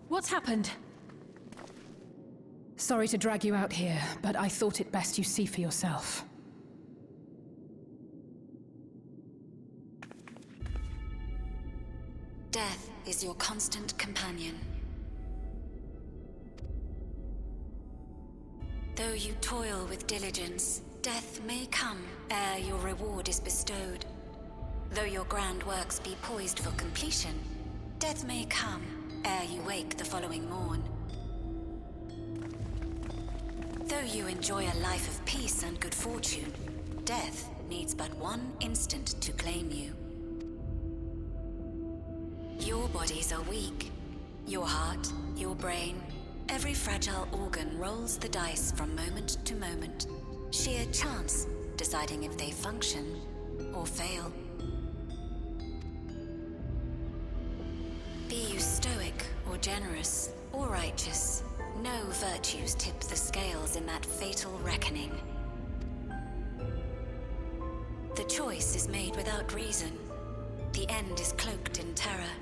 What's happened? Sorry to drag you out here, but I thought it best you see for yourself. Death is your constant companion. Though you toil with diligence, death may come ere your reward is bestowed. Though your grand works be poised for completion, death may come ere you wake the following morn. Though you enjoy a life of peace and good fortune, death needs but one instant to claim you. Your bodies are weak. Your heart, your brain, every fragile organ rolls the dice from moment to moment. Sheer chance deciding if they function or fail. Be you stoic or generous or righteous, no virtues tip the scales in that fatal reckoning. The choice is made without reason. The end is cloaked in terror.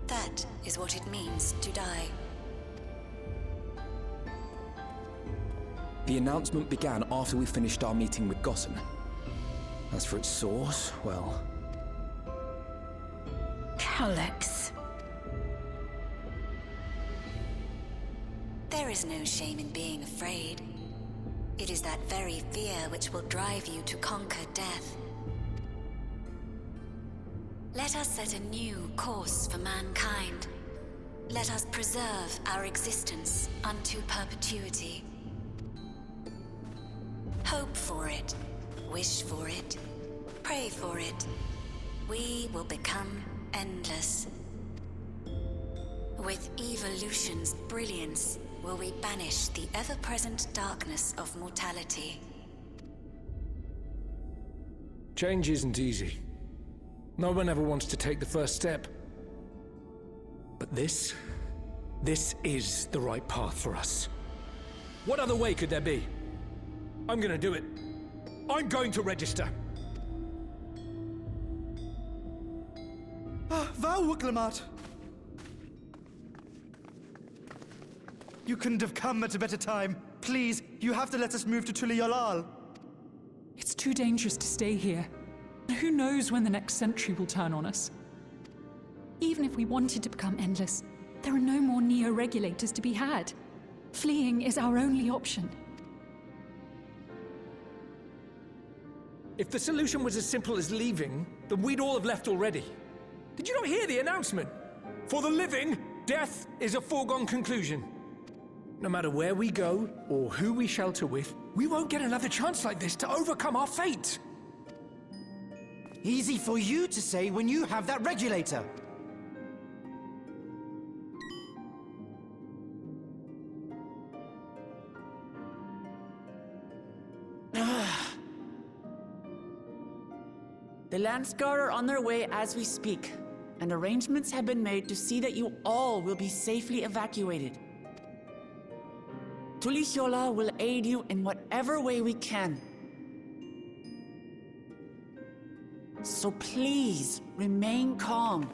That is what it means to die. The announcement began after we finished our meeting with Gossen. As for its source, well... Alex. There is no shame in being afraid. It is that very fear which will drive you to conquer death. Let us set a new course for mankind. Let us preserve our existence unto perpetuity. Hope for it, wish for it, pray for it. We will become endless. With evolution's brilliance, will we banish the ever-present darkness of mortality. Change isn't easy. No one ever wants to take the first step. But this is the right path for us. What other way could there be? I'm gonna do it. I'm going to register. Wow, Wuklemat! You couldn't have come at a better time. Please, you have to let us move to Tuli-Yolal. It's too dangerous to stay here. Who knows when the next century will turn on us? Even if we wanted to become endless, there are no more neo-regulators to be had. Fleeing is our only option. If the solution was as simple as leaving, then we'd all have left already. Did you not hear the announcement? For the living, death is a foregone conclusion. No matter where we go, or who we shelter with, we won't get another chance like this to overcome our fate. Easy for you to say when you have that regulator. The Landsguard are on their way as we speak, and arrangements have been made to see that you all will be safely evacuated. Tuli-Yolal will aid you in whatever way we can. So please, remain calm.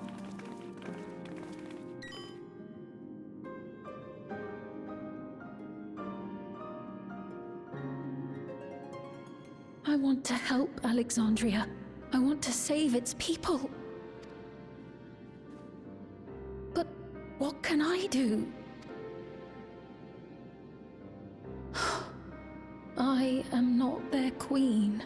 I want to help Alexandria. I want to save its people. But what can I do? I am not their queen.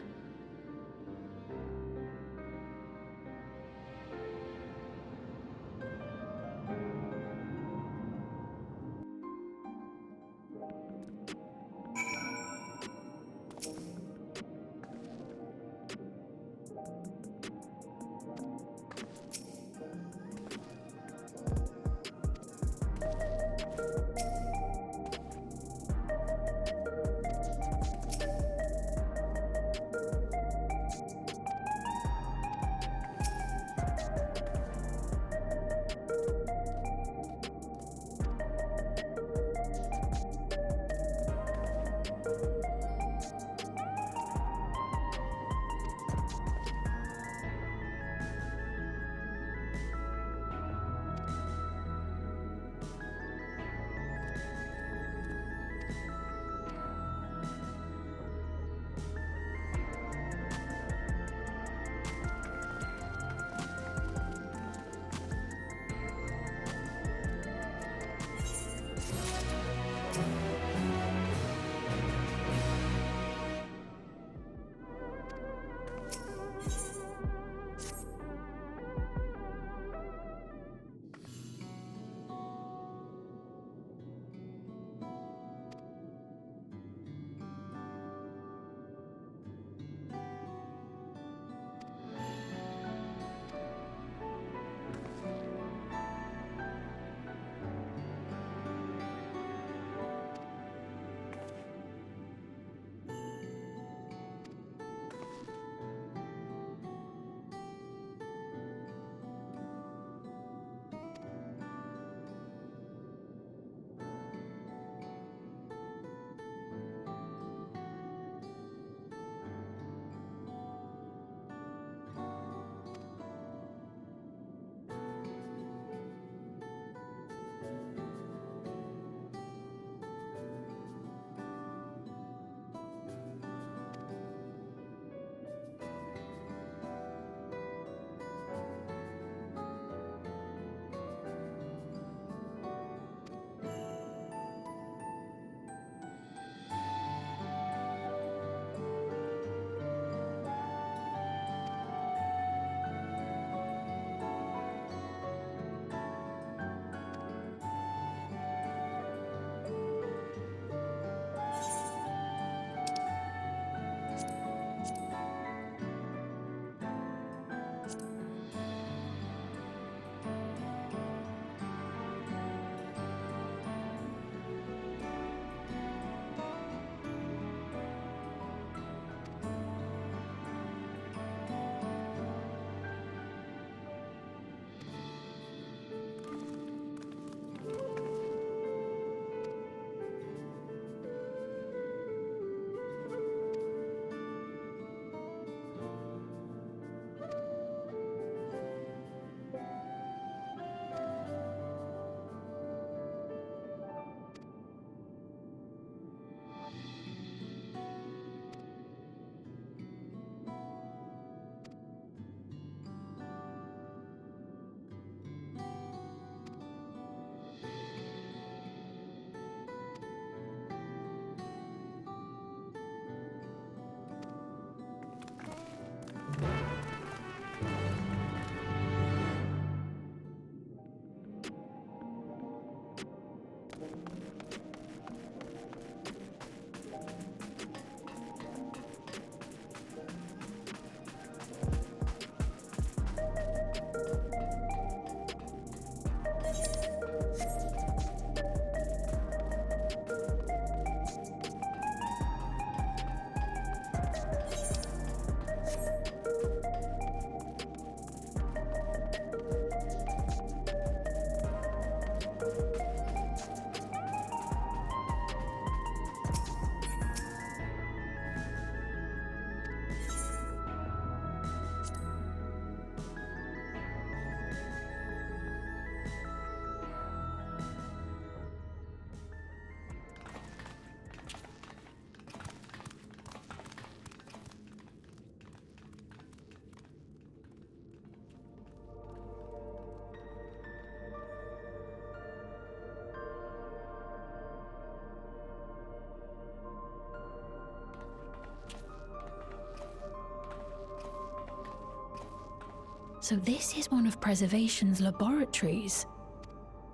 So this is one of Preservation's laboratories.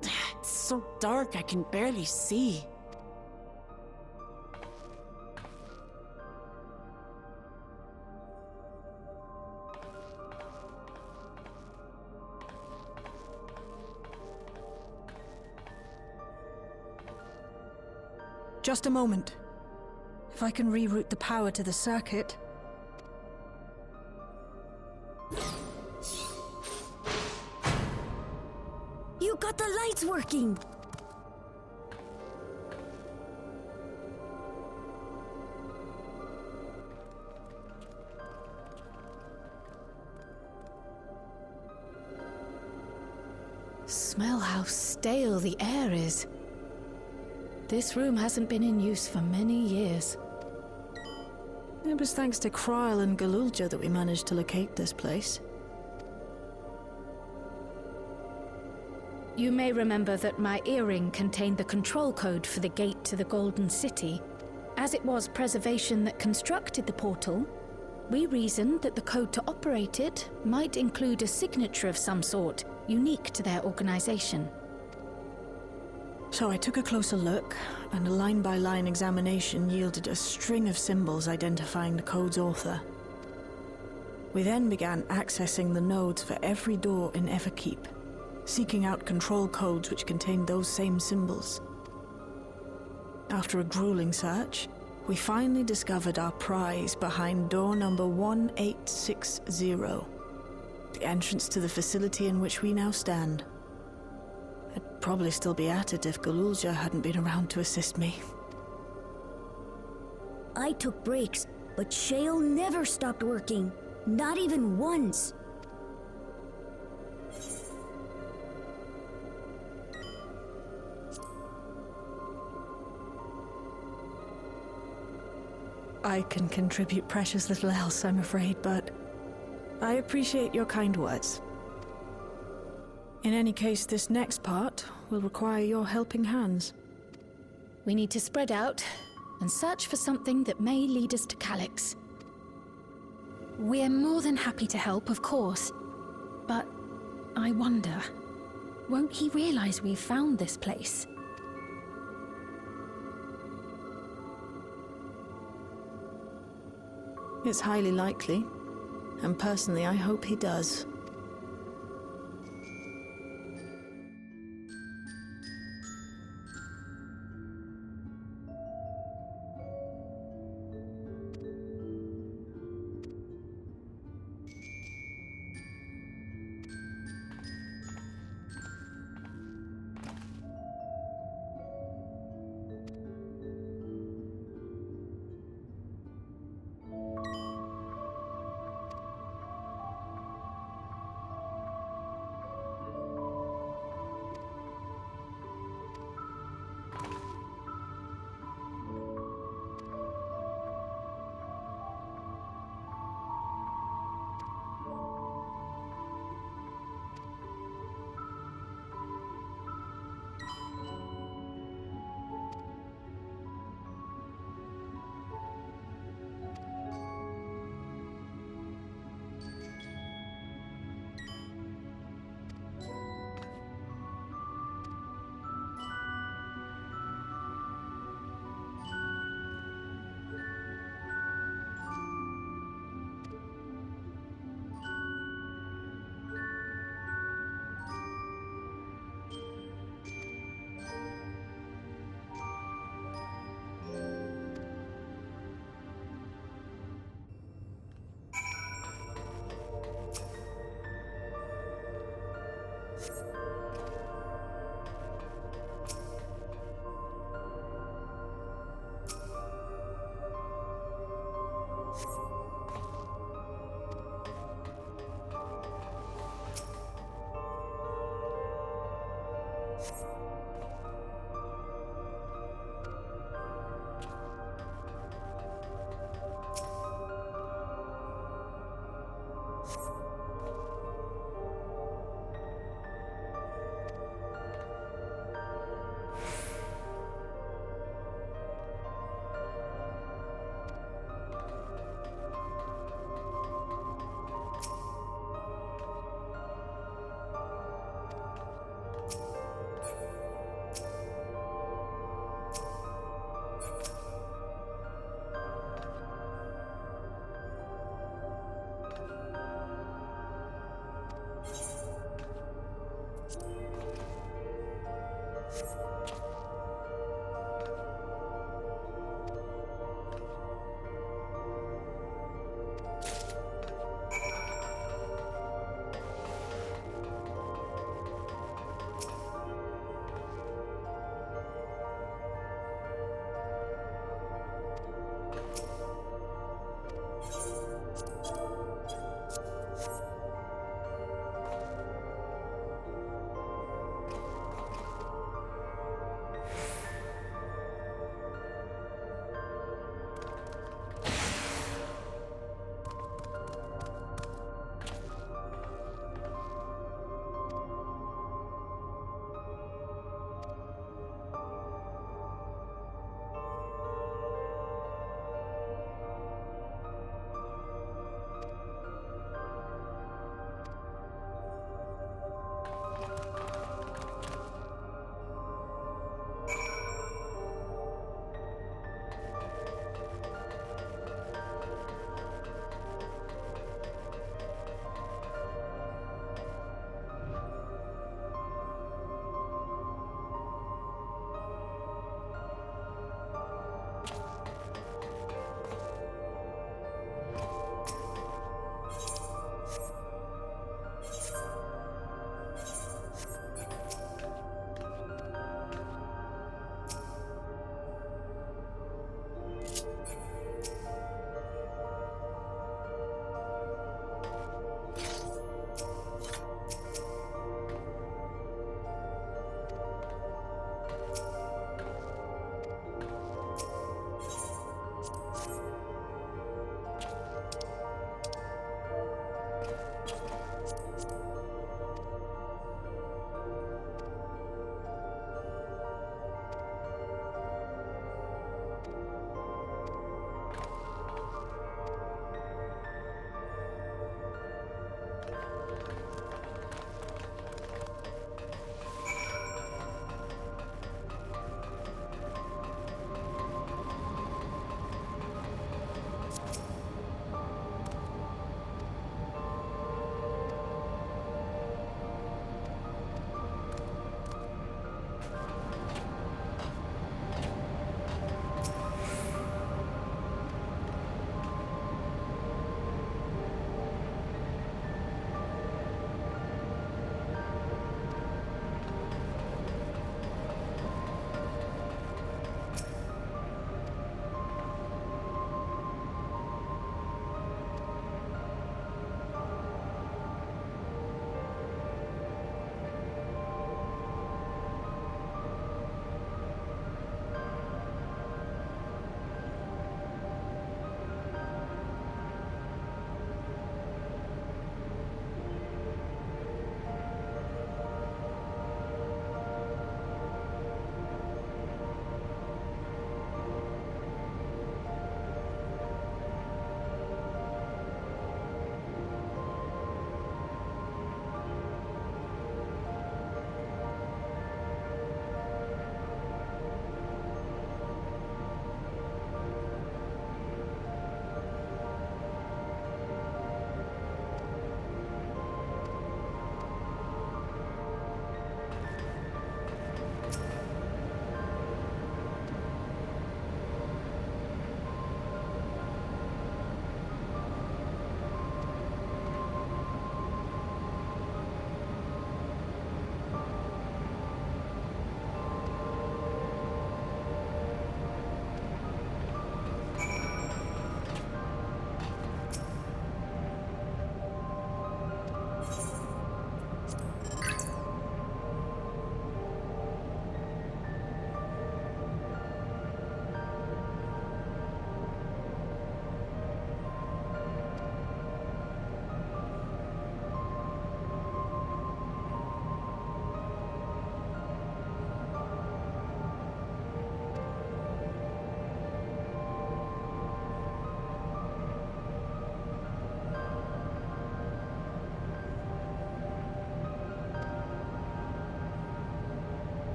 It's so dark I can barely see. Just a moment. If I can reroute the power to the circuit. You got the lights working! Smell how stale the air is. This room hasn't been in use for many years. It was thanks to Kryl and Galulja that we managed to locate this place. You may remember that my earring contained the control code for the gate to the Golden City. As it was Preservation that constructed the portal, we reasoned that the code to operate it might include a signature of some sort, unique to their organization. So I took a closer look, and a line-by-line examination yielded a string of symbols identifying the code's author. We then began accessing the nodes for every door in Everkeep, seeking out control codes which contained those same symbols. After a grueling search, we finally discovered our prize behind door number 1860, the entrance to the facility in which we now stand. I'd probably still be at it if Galulja hadn't been around to assist me. I took breaks, but Shale never stopped working. Not even once. I can contribute precious little else, I'm afraid, but I appreciate your kind words. In any case, this next part will require your helping hands. We need to spread out and search for something that may lead us to Calyx. We're more than happy to help, of course, but I wonder, won't he realize we've found this place? It's highly likely, and personally I hope he does.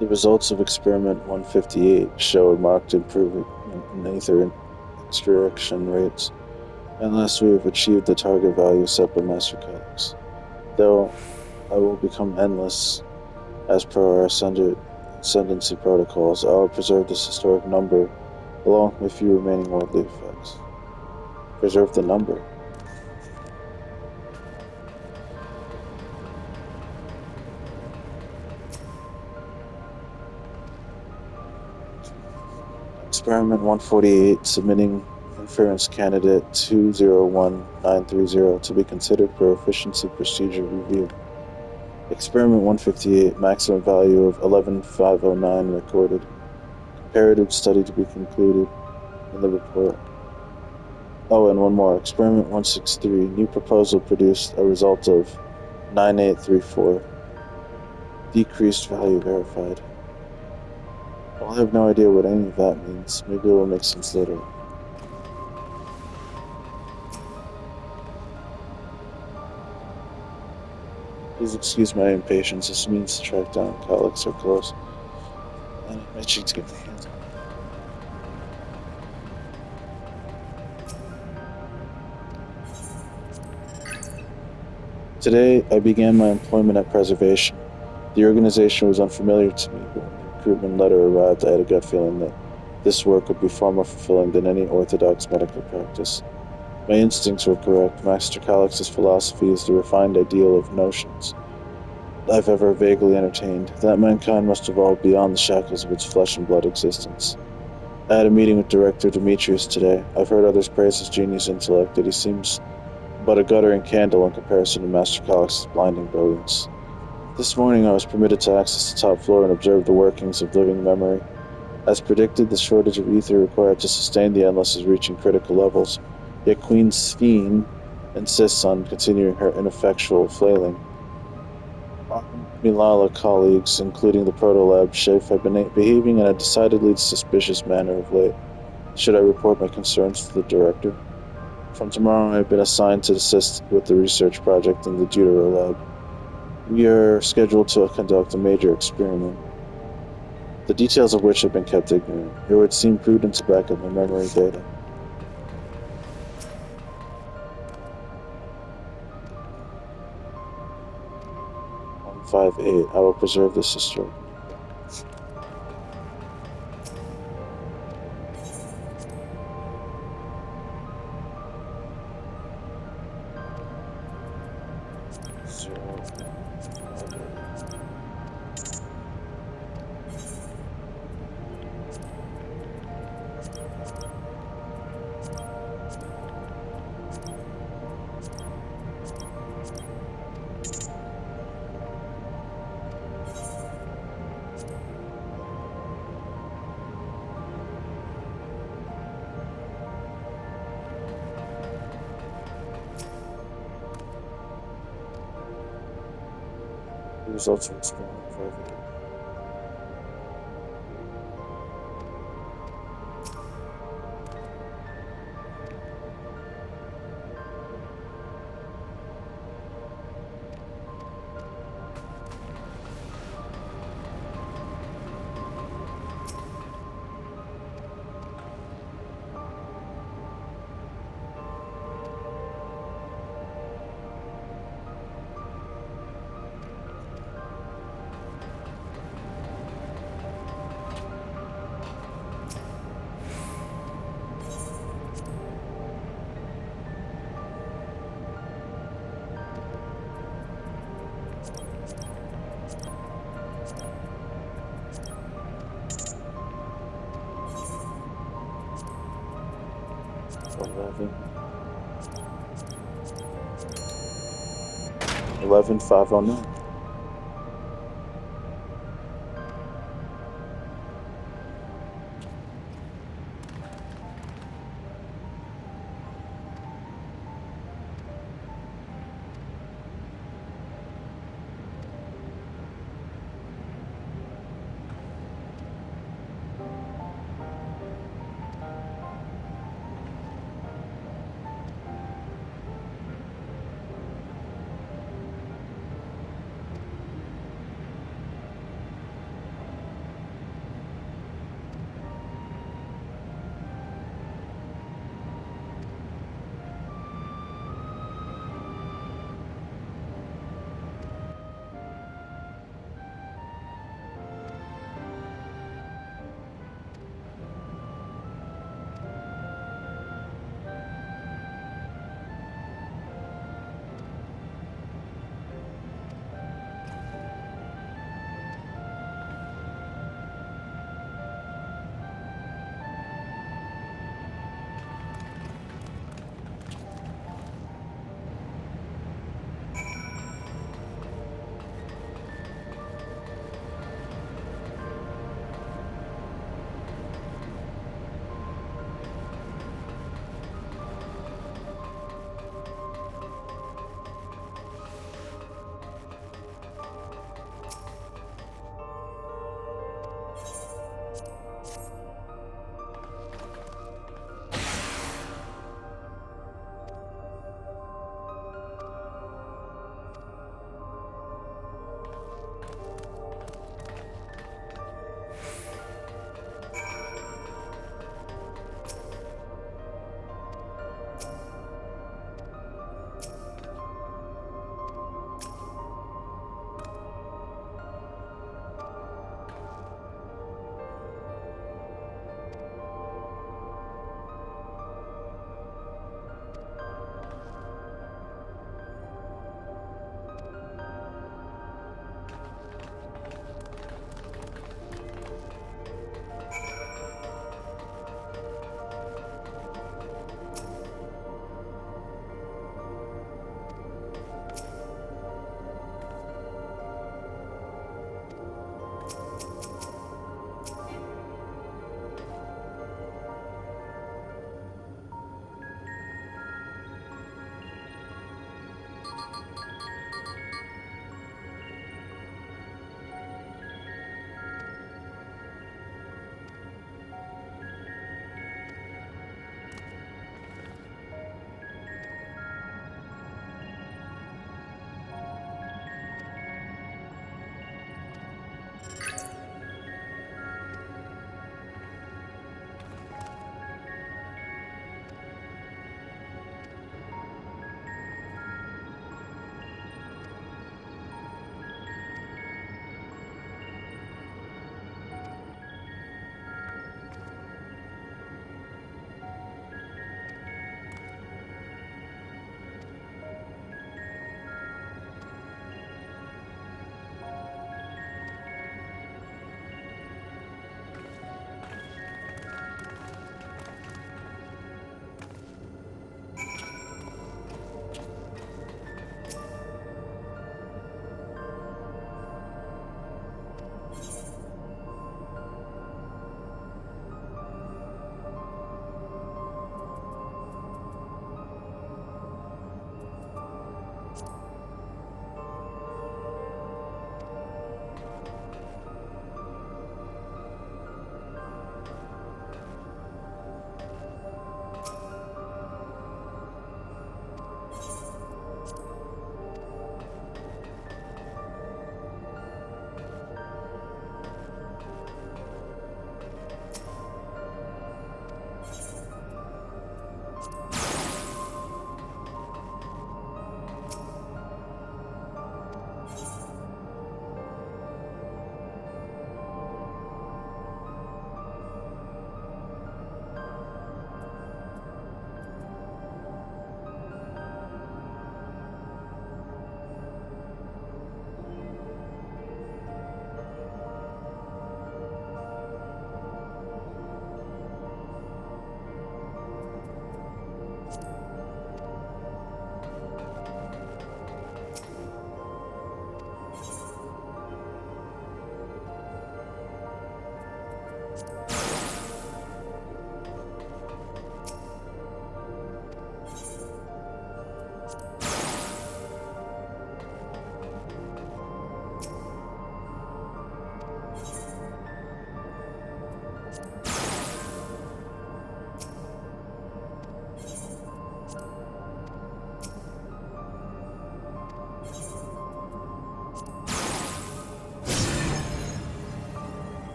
The results of experiment 158 show a marked improvement in ether extraction rates, unless we have achieved the target value set by Master Calyx. Though I will become endless, as per our ascendancy protocols, I will preserve this historic number, along with a few remaining worldly effects. Preserve the number. Experiment 148, submitting inference candidate 201930 to be considered for efficiency procedure review. Experiment 158, maximum value of 11509 recorded. Comparative study to be concluded in the report. Oh, and one more. Experiment 163, new proposal produced a result of 9834. Decreased value verified. Well, I have no idea what any of that means. Maybe it will make sense later. Please excuse my impatience. This means to track down Calyx or close. And I'm itching to get my hands on. Today, I began my employment at Preservation. The organization was unfamiliar to me, but when the recruitment letter arrived, I had a gut feeling that this work would be far more fulfilling than any orthodox medical practice. My instincts were correct. Master Calyx's philosophy is the refined ideal of notions I've ever vaguely entertained, that mankind must evolve beyond the shackles of its flesh and blood existence. I had a meeting with Director Demetrius today. I've heard others praise his genius intellect, yet he seems but a guttering candle in comparison to Master Calyx's blinding brilliance. This morning I was permitted to access the top floor and observe the workings of living memory. As predicted, the shortage of ether required to sustain the Endless is reaching critical levels, yet Queen Sphene insists on continuing her ineffectual flailing. Milala colleagues, including the Proto-Lab chef, have been behaving in a decidedly suspicious manner of late. Should I report my concerns to the director? From tomorrow, I have been assigned to assist with the research project in the Deutero Lab. We are scheduled to conduct a major experiment, the details of which have been kept ignorant. It would seem prudent to back up my memory data. 158. I will preserve this historic. The results of experiment 5. Eleven 509.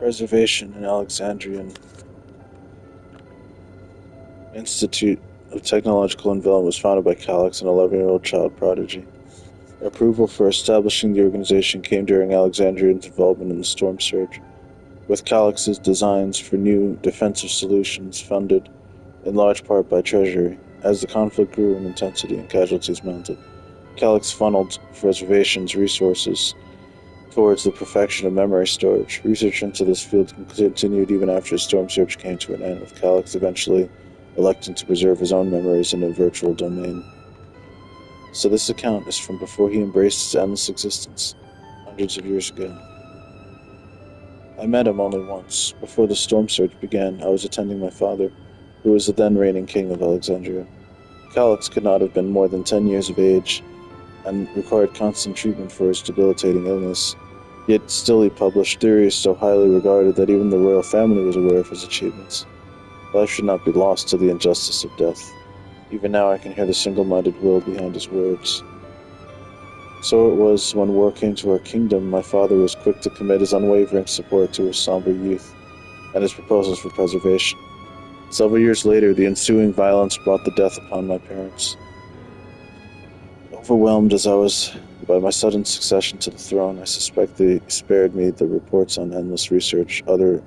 Preservation in Alexandrian Institute of Technological Development was founded by Calix, an 11-year-old child prodigy. Approval for establishing the organization came during Alexandrian's involvement in the Storm Surge, with Calix's designs for new defensive solutions funded in large part by Treasury. As the conflict grew in intensity and casualties mounted, Calix funneled Preservation's resources towards the perfection of memory storage. Research into this field continued even after the Storm Surge came to an end, with Calix eventually electing to preserve his own memories in a virtual domain. So this account is from before he embraced his endless existence, hundreds of years ago. I met him only once. Before the Storm Surge began, I was attending my father, who was the then reigning king of Alexandria. Calix could not have been more than 10 years of age, and required constant treatment for his debilitating illness. Yet still he published theories so highly regarded that even the royal family was aware of his achievements. Life should not be lost to the injustice of death. Even now I can hear the single-minded will behind his words. So it was when war came to our kingdom, my father was quick to commit his unwavering support to his somber youth and his proposals for preservation. Several years later, the ensuing violence brought the death upon my parents. Overwhelmed as I was by my sudden succession to the throne, I suspect they spared me the reports on endless research, other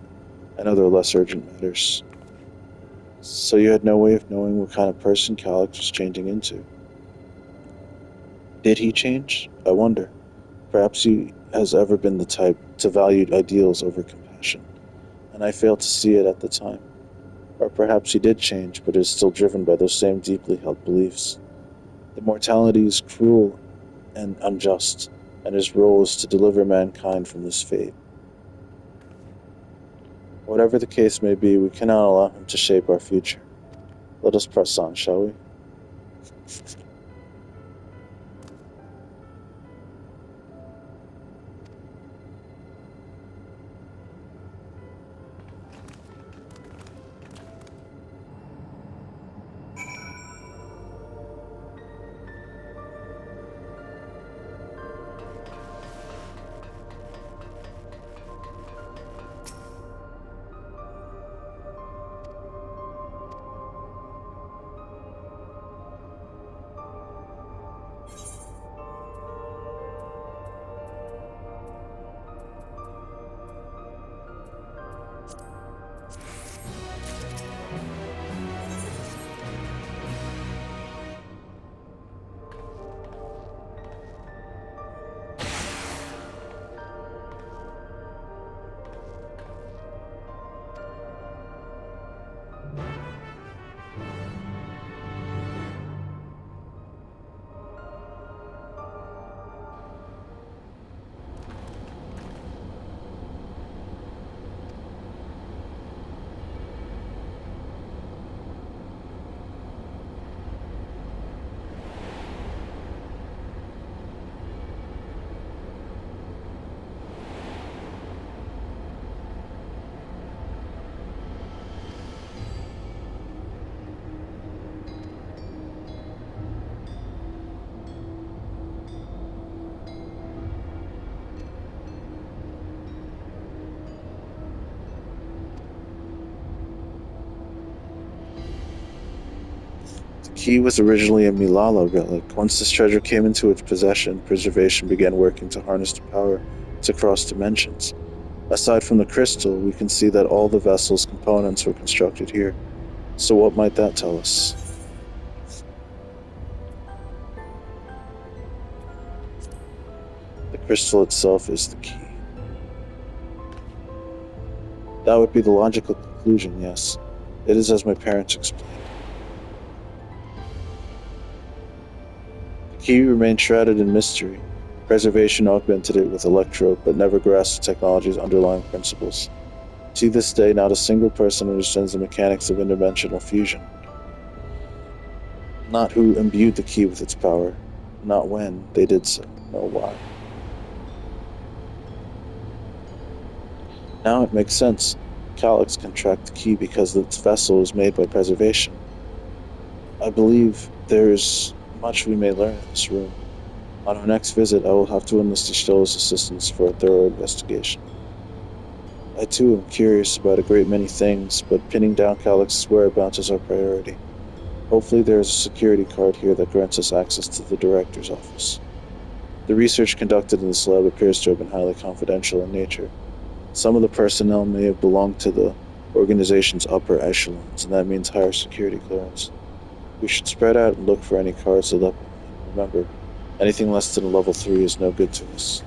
less urgent matters. So you had no way of knowing what kind of person Calix was changing into. Did he change? I wonder. Perhaps he has ever been the type to value ideals over compassion, and I failed to see it at the time. Or perhaps he did change, but is still driven by those same deeply held beliefs. The mortality is cruel and unjust, and his role is to deliver mankind from this fate. Whatever the case may be, we cannot allow him to shape our future. Let us press on, shall we? The key was originally a Milala relic. Once this treasure came into its possession, Preservation began working to harness the power to cross dimensions. Aside from the crystal, we can see that all the vessel's components were constructed here. So what might that tell us? The crystal itself is the key. That would be the logical conclusion, yes. It is as my parents explained. The key remained shrouded in mystery. Preservation augmented it with electro, but never grasped the technology's underlying principles. To this day, not a single person understands the mechanics of interdimensional fusion. Not who imbued the key with its power, not when they did so, nor why. Now it makes sense. Calix can track the key because its vessel is made by Preservation. I believe there is much we may learn in this room. On our next visit, I will have to enlist Ishtola's assistance for a thorough investigation. I too am curious about a great many things, but pinning down Calix's whereabouts is our priority. Hopefully there is a security card here that grants us access to the director's office. The research conducted in this lab appears to have been highly confidential in nature. Some of the personnel may have belonged to the organization's upper echelons, and that means higher security clearance. We should spread out and look for any cards that up. Remember, anything less than a level 3 is no good to us.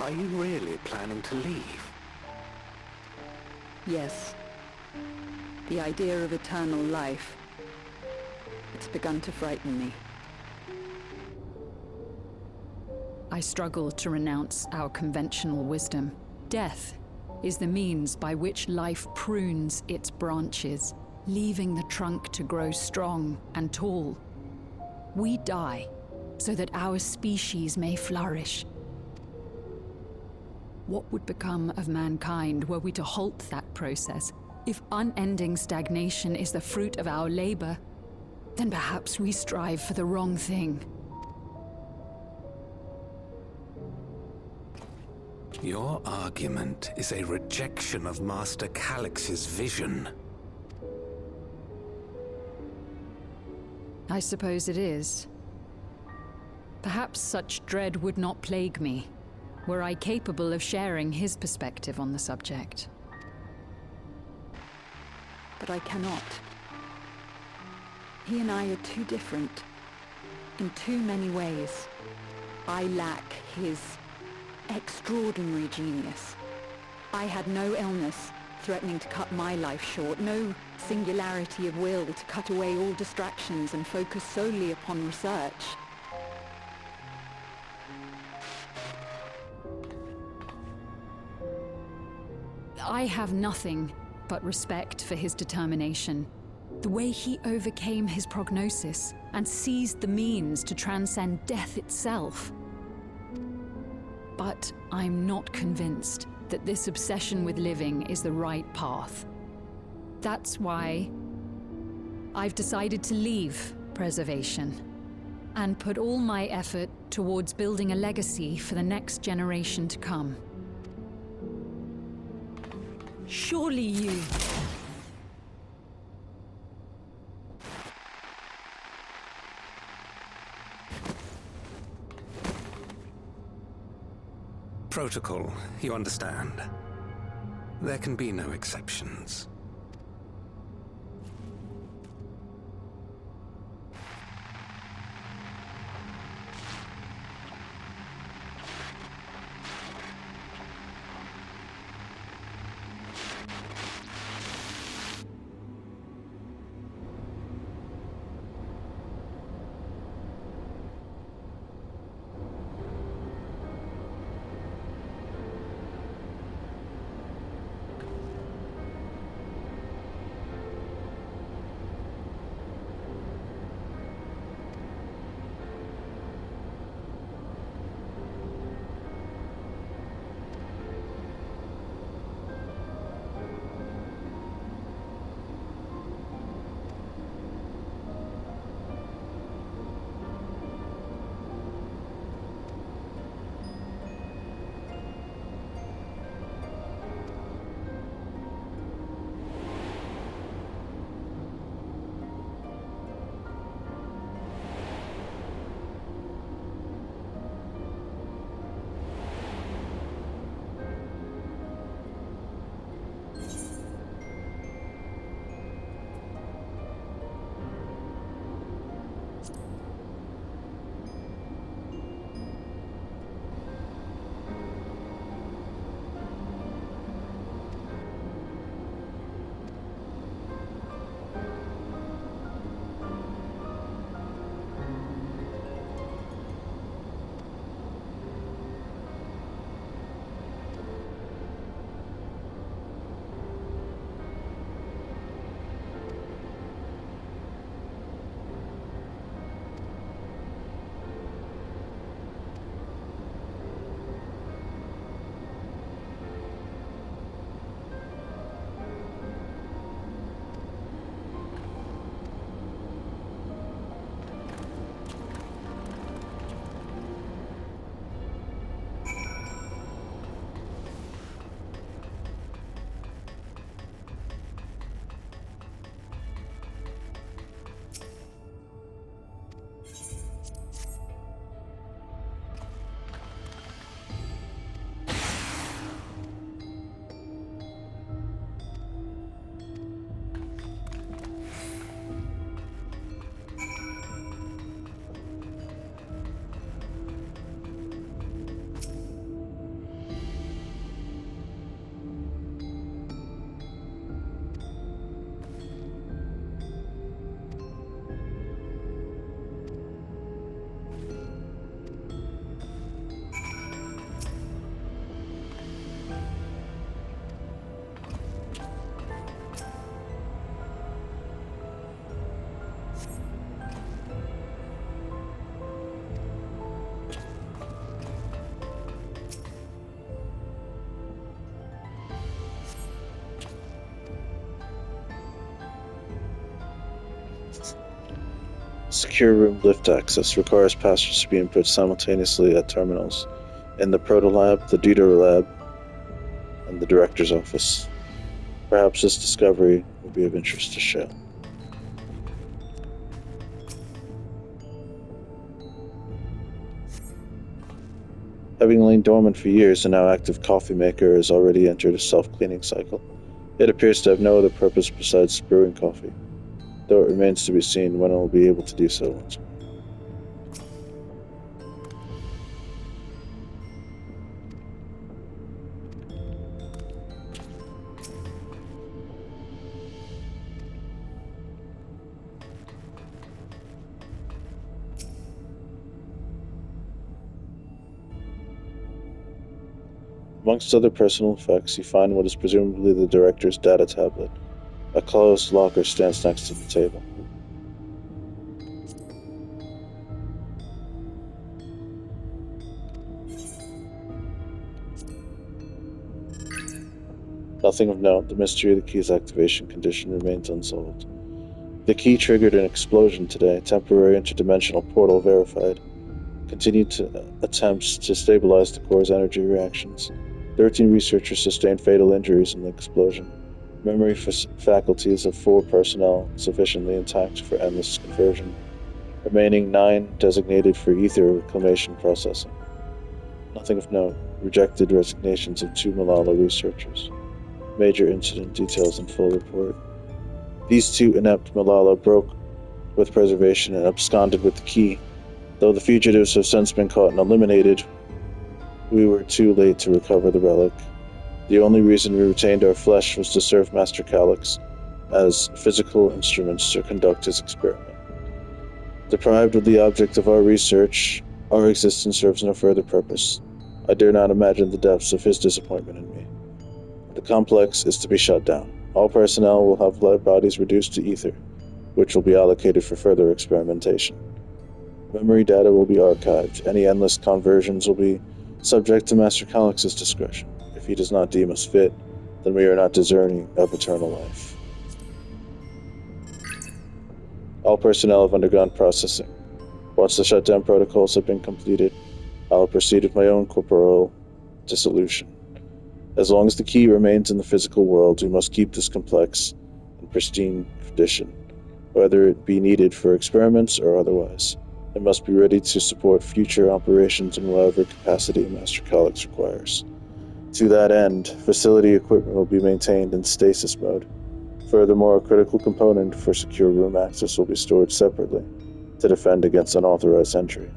Are you really planning to leave? Yes. The idea of eternal life. It's begun to frighten me. I struggle to renounce our conventional wisdom. Death is the means by which life prunes its branches, leaving the trunk to grow strong and tall. We die so that our species may flourish. What would become of mankind were we to halt that process? If unending stagnation is the fruit of our labor, then perhaps we strive for the wrong thing. Your argument is a rejection of Master Calix's vision. I suppose it is. Perhaps such dread would not plague me, were I capable of sharing his perspective on the subject. But I cannot. He and I are too different, in too many ways. I lack his extraordinary genius. I had no illness threatening to cut my life short, no singularity of will to cut away all distractions and focus solely upon research. I have nothing but respect for his determination. The way he overcame his prognosis and seized the means to transcend death itself. But I'm not convinced that this obsession with living is the right path. That's why I've decided to leave preservation and put all my effort towards building a legacy for the next generation to come. Surely you... Protocol, you understand. There can be no exceptions. Secure room lift access requires passengers to be input simultaneously at terminals in the Proto Lab, the Deuter Lab, and the Director's Office. Perhaps this discovery will be of interest to Shale. Having lain dormant for years, the now active coffee maker has already entered a self-cleaning cycle. It appears to have no other purpose besides brewing coffee, though it remains to be seen when it will be able to do so once more. Amongst other personal effects, you find what is presumably the Director's data tablet. A closed locker stands next to the table. Nothing of note, the mystery of the key's activation condition remains unsolved. The key triggered an explosion today, temporary interdimensional portal verified. Continued attempts to stabilize the core's energy reactions. 13 researchers sustained fatal injuries in the explosion. Memory faculties of 4 personnel sufficiently intact for endless conversion. Remaining 9 designated for ether reclamation processing. Nothing of note. Rejected resignations of 2 Malala researchers. Major incident details in full report. These 2 inept Malala broke with preservation and absconded with the key. Though the fugitives have since been caught and eliminated, we were too late to recover the relic. The only reason we retained our flesh was to serve Master Calix as physical instruments to conduct his experiment. Deprived of the object of our research, our existence serves no further purpose. I dare not imagine the depths of his disappointment in me. The complex is to be shut down. All personnel will have their bodies reduced to ether, which will be allocated for further experimentation. Memory data will be archived. Any endless conversions will be subject to Master Calix's discretion. If he does not deem us fit, then we are not deserving of eternal life. All personnel have undergone processing. Once the shutdown protocols have been completed, I will proceed with my own corporeal dissolution. As long as the key remains in the physical world, we must keep this complex in pristine condition, whether it be needed for experiments or otherwise. It must be ready to support future operations in whatever capacity Master Calix requires. To that end, facility equipment will be maintained in stasis mode. Furthermore, a critical component for secure room access will be stored separately to defend against unauthorized entry.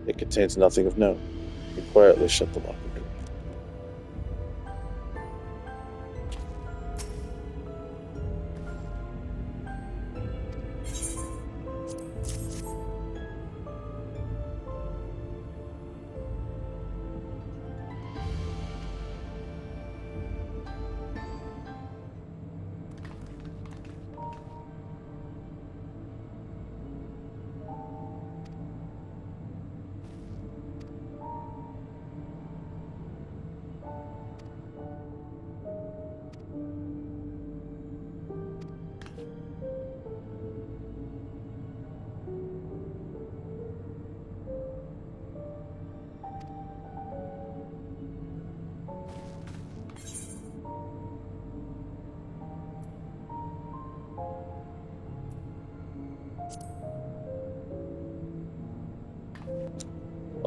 It contains nothing of note. We quietly shut the locker door.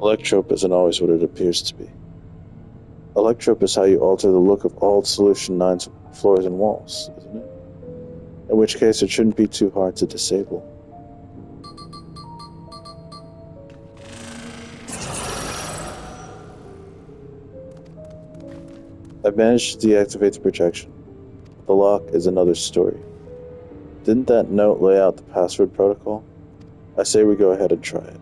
Electrope isn't always what it appears to be. Electrope is how you alter the look of all Solution 9's floors and walls, isn't it? In which case it shouldn't be too hard to disable. I've managed to deactivate the projection. The lock is another story. Didn't that note lay out the password protocol? I say we go ahead and try it.